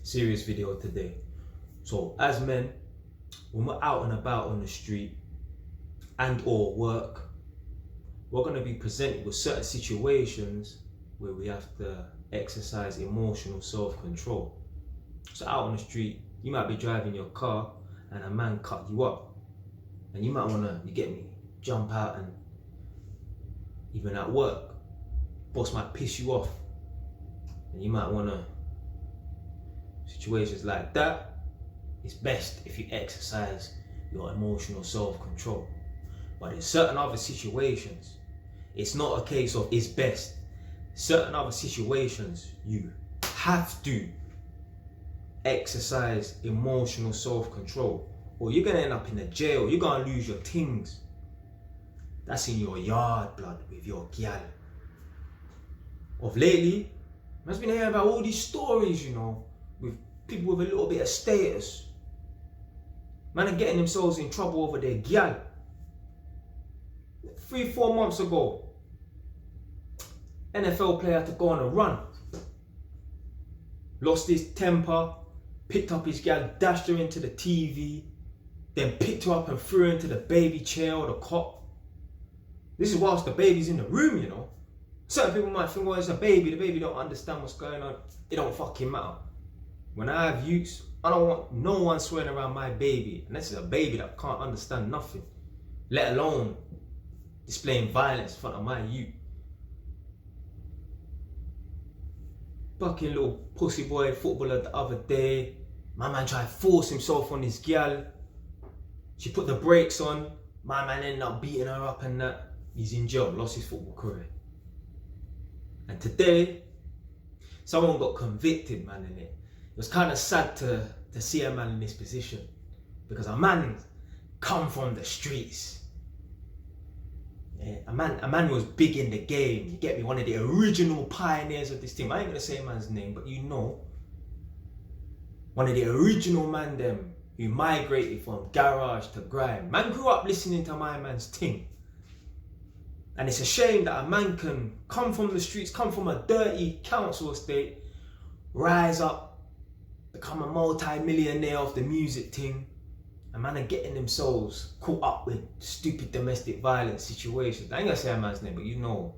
Serious video today. So as men, when we're out and about on the street and or work, we're going to be presented with certain situations where we have to exercise emotional self-control. So out on the street, you might be driving your car and a man cut you up, and you might want to, you get me, jump out. And even at work, boss might piss you off, and you might want to, situations like that, it's best if you exercise your emotional self-control. But in certain other situations, it's not a case of it's best. Certain other situations, you have to exercise emotional self-control, or you're gonna end up in a jail. You're gonna lose your things. That's in your yard, blood, with your gal. Of lately, man's been hearing about all these stories, you know, with people with a little bit of status. Man are getting themselves in trouble over their gal. 3-4 months ago, NFL player had to go on a run. Lost his temper, picked up his gal, dashed her into the TV, then picked her up and threw her into the baby chair or the cot. This is whilst the baby's in the room, you know. Certain people might think, well, it's a baby, the baby don't understand what's going on. It don't fucking matter. When I have youths, I don't want no one swearing around my baby. And this is a baby that can't understand nothing, let alone displaying violence in front of my youth. Fucking little pussy boy footballer the other day, my man tried to force himself on his gal. She put the brakes on, my man ended up beating her up and that. He's in jail, lost his football career. And today, someone got convicted, man, in it. It was kind of sad to see a man in this position, because a man come from the streets. Yeah, a man was big in the game, you get me, one of the original pioneers of this team. I ain't gonna say a man's name, but you know, one of the original man them who migrated from garage to grime. Man grew up listening to my man's thing. And it's a shame that a man can come from the streets, come from a dirty council estate, rise up, become a multi-millionaire off the music thing, and man are getting themselves caught up with stupid domestic violence situations. I ain't gonna say a man's name, but you know.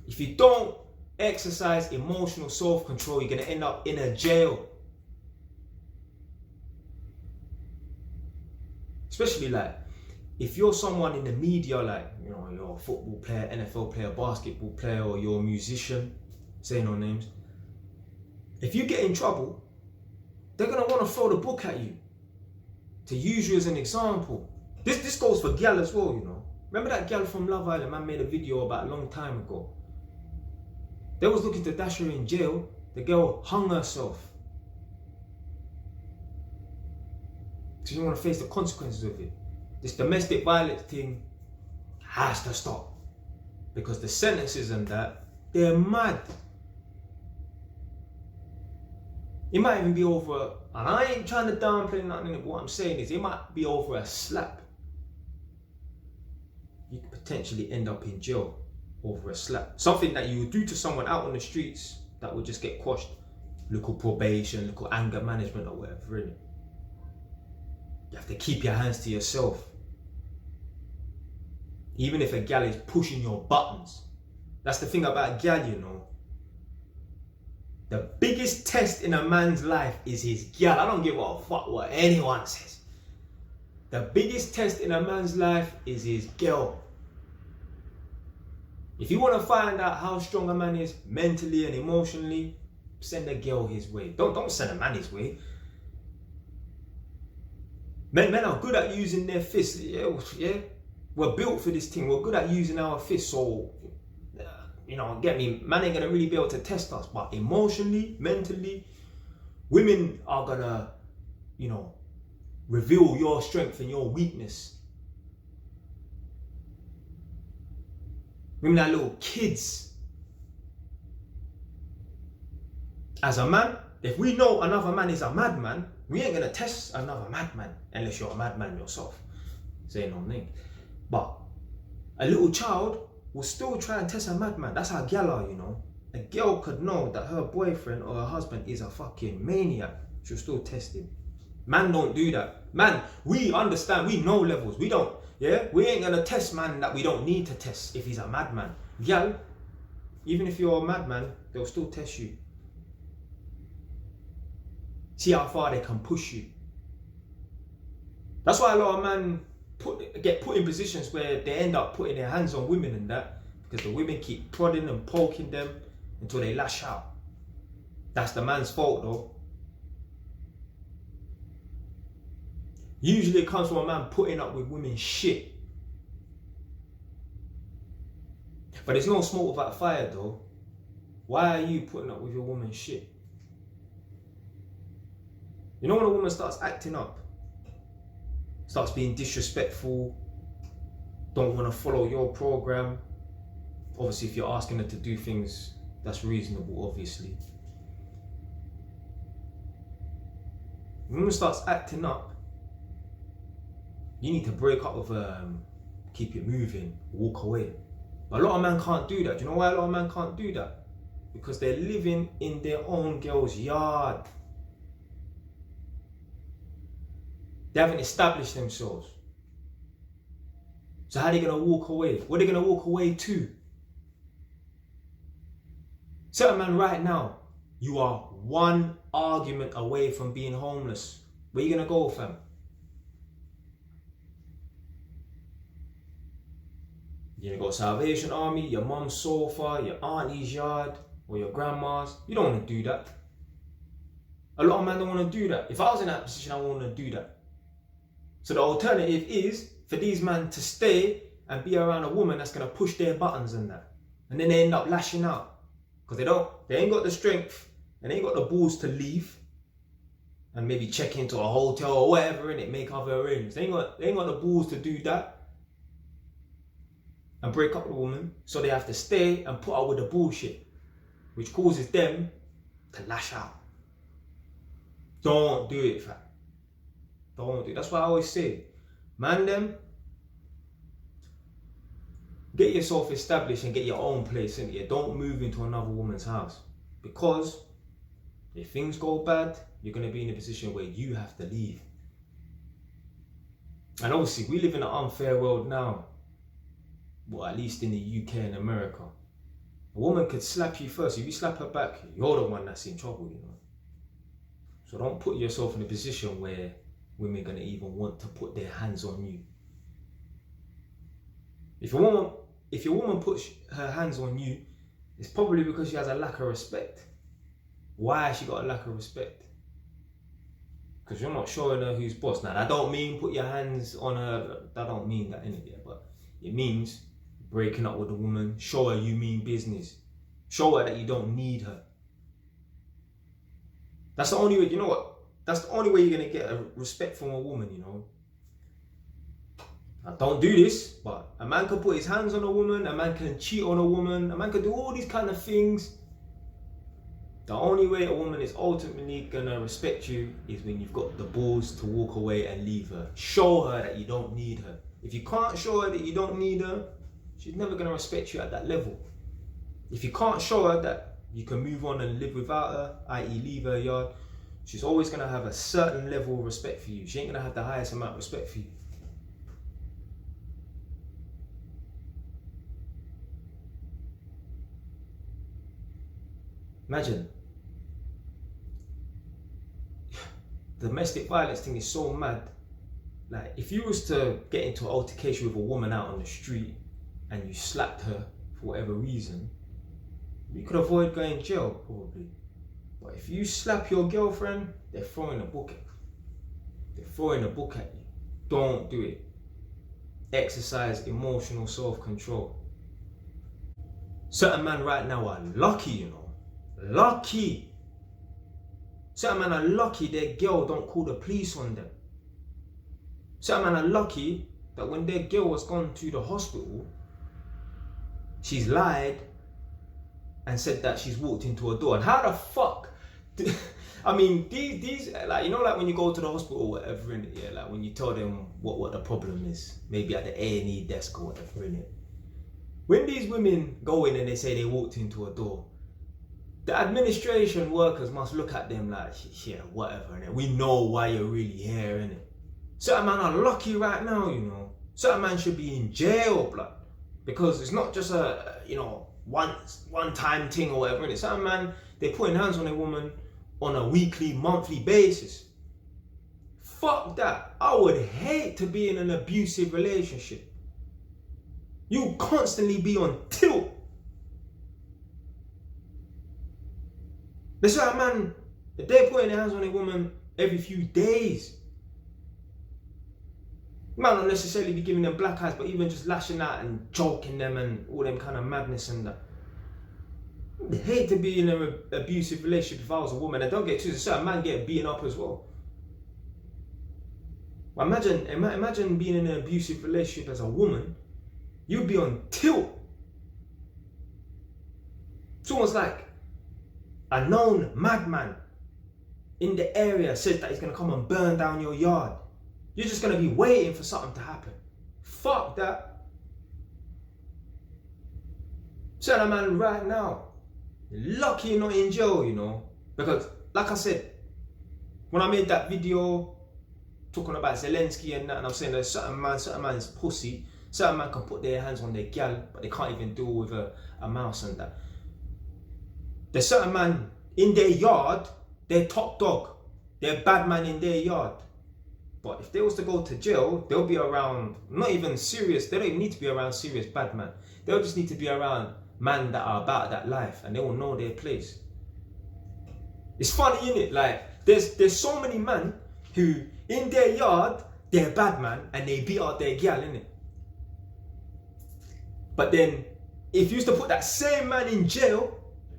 If you don't exercise emotional self-control, you're gonna end up in a jail. Especially like, if you're someone in the media, like, you know, you're a football player, NFL player, basketball player, or you're a musician, say no names. If you get in trouble, they're gonna want to throw the book at you, to use you as an example. This goes for gal as well, you know. Remember that gal from Love Island, man made a video about a long time ago. They was looking to dash her in jail. The girl hung herself. She didn't want to face the consequences of it. This domestic violence thing has to stop, because the sentences and that, they're mad. It might even be over, and I ain't trying to downplay nothing, but what I'm saying is it might be over a slap. You could potentially end up in jail over a slap. Something that you would do to someone out on the streets that would just get quashed. Local probation, local anger management, or whatever, innit? You have to keep your hands to yourself. Even if a gal is pushing your buttons. That's the thing about a gal, you know. The biggest test in a man's life is his gal. I don't give a fuck what anyone says. The biggest test in a man's life is his girl. If you want to find out how strong a man is mentally and emotionally, send a girl his way. Don't send a man his way. Men are good at using their fists. Yeah. We're built for this thing. We're good at using our fists. So, you know, get me, man ain't gonna really be able to test us. But emotionally, mentally, women are gonna, you know, reveal your strength and your weakness. Women are little kids. As a man, if we know another man is a madman, we ain't gonna test another madman unless you're a madman yourself. Say no name. But a little child will still try and test a madman. That's how gal are, you know. a girl could know that her boyfriend or her husband is a fucking maniac, she'll still test him. Man don't do that. Man, we understand, we know levels. We don't, yeah? We ain't gonna test man that we don't need to test if he's a madman. Girl, even if you're a madman, they'll still test you. See how far they can push you. That's why a lot of men get put in positions where they end up putting their hands on women and that, because the women keep prodding and poking them until they lash out. That's the man's fault though. Usually it comes from a man putting up with women's shit. But there's no smoke without fire though. Why are you putting up with your woman's shit? You know when a woman starts acting up, starts being disrespectful, don't want to follow your program. Obviously if you're asking her to do things that's reasonable, obviously. When a woman starts acting up, you need to break up with her, keep it moving, walk away. But a lot of men can't do that. Do you know why a lot of men can't do that? Because they're living in their own girl's yard. They haven't established themselves. So how are they going to walk away? What are they going to walk away to? Certain man right now, you are one argument away from being homeless. Where are you going to go, fam? You're gonna go Salvation Army, your mum's sofa, your auntie's yard, or your grandma's. You don't want to do that. A lot of men don't want to do that. If I was in that position, I wouldn't want to do that. So the alternative is for these men to stay and be around a woman that's gonna push their buttons and that. And then they end up lashing out. Because they ain't got the strength and they ain't got the balls to leave and maybe check into a hotel or whatever and it make other arrangements. They ain't got the balls to do that and break up with a woman, so they have to stay and put up with the bullshit, which causes them to lash out. Don't do it, fam. Don't do it. That's why I always say, man, them, get yourself established and get your own place, innit? You don't move into another woman's house, because if things go bad, you're gonna be in a position where you have to leave. And obviously, we live in an unfair world now. Well, at least in the UK and America. A woman could slap you first. If you slap her back, you're the one that's in trouble, you know. So don't put yourself in a position where women are going to even want to put their hands on you. If your woman puts her hands on you, it's probably because she has a lack of respect. Why has she got a lack of respect? Because you're not showing her who's boss. Now, that don't mean put your hands on her. That don't mean that, innit? But it means breaking up with a woman, show her you mean business. Show her that you don't need her. That's the only way, you know what? That's the only way you're going to get a respect from a woman, you know. Now, don't do this, but a man can put his hands on a woman, a man can cheat on a woman, a man can do all these kind of things. The only way a woman is ultimately going to respect you is when you've got the balls to walk away and leave her. Show her that you don't need her. If you can't show her that you don't need her, she's never going to respect you at that level. If you can't show her that you can move on and live without her, i.e. leave her yard, she's always going to have a certain level of respect for you. She ain't going to have the highest amount of respect for you. Imagine. The domestic violence thing is so mad. Like, if you was to get into an altercation with a woman out on the street and you slapped her for whatever reason, you could avoid going to jail, probably. But if you slap your girlfriend, they're throwing a book at you. They're throwing a book at you. Don't do it. Exercise emotional self-control. Certain men right now are lucky, you know. Lucky. Certain men are lucky their girl don't call the police on them. Certain men are lucky that when their girl was gone to the hospital, she's lied and said that she's walked into a door. And how the fuck? I mean, these like, you know, like when you go to the hospital or whatever, in it, yeah, like when you tell them what the problem is, maybe at the A&E desk or whatever, in it. When these women go in and they say they walked into a door, The administration workers must look at them like, yeah, whatever, innit? We know why you're really here, innit? Certain man are lucky right now, you know. Certain man should be in jail, blood. Because it's not just a, you know, one time thing or whatever, innit? Certain man, they're putting hands on a woman on a weekly, monthly basis. Fuck that. I would hate to be in an abusive relationship. You constantly be on tilt. There's certain man, if they're putting their hands on a woman every few days, you might not necessarily be giving them black eyes, but even just lashing out and choking them and all them kind of madness and that. I'd hate to be in an abusive relationship if I was a woman. And don't get twisted, certain man get beaten up as well. Imagine being in an abusive relationship as a woman. You'd be on tilt. It's almost like a known madman in the area says that he's going to come and burn down your yard. You're just going to be waiting for something to happen. Fuck that. Certain man right now, lucky you're not in jail, you know. Because, like I said, when I made that video talking about Zelensky and that, and I'm saying that certain man is pussy. Certain man can put their hands on their gal, but they can't even deal with a mouse and that. There's certain man in their yard, they're top dog. They're bad man in their yard. But if they was to go to jail, they'll be around, not even serious, they don't even need to be around serious bad man. They'll just need to be around men that are about that life and they will know their place. It's funny, innit? Like, there's so many men who, in their yard, they're bad man and they beat out their gal, innit? But then, if you used to put that same man in jail,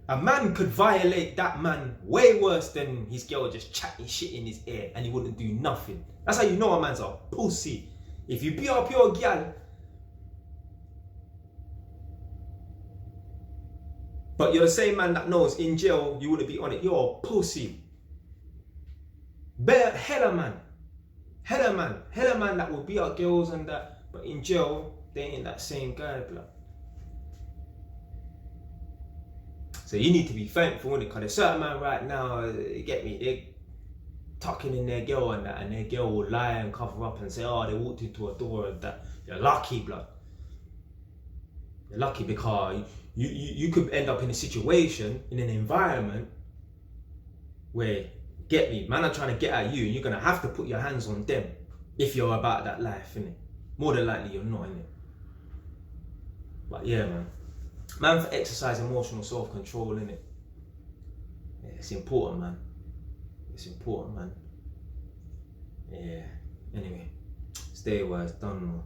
a man could violate that man way worse than his girl just chatting shit in his ear and he wouldn't do nothing. That's how you know a man's a pussy. If you beat up your gal, but you're the same man that knows in jail you wouldn't be on it, you're a pussy. Better hella man that will beat up girls and that, but in jail they ain't that same guy, blood. So you need to be thankful, innit? Because there's certain man right now, you get me, they're tucking in their girl and that, and their girl will lie and cover up and say, oh, they walked into a door and that. You're lucky, blood. You're lucky because you could end up in a situation, in an environment where, get me, man are trying to get at you and you're going to have to put your hands on them if you're about that life, innit? More than likely you're not, innit? But yeah, man for exercise emotional self-control, innit? Yeah, it's important, man. It's important, man. Yeah. Anyway, stay wise, done, man.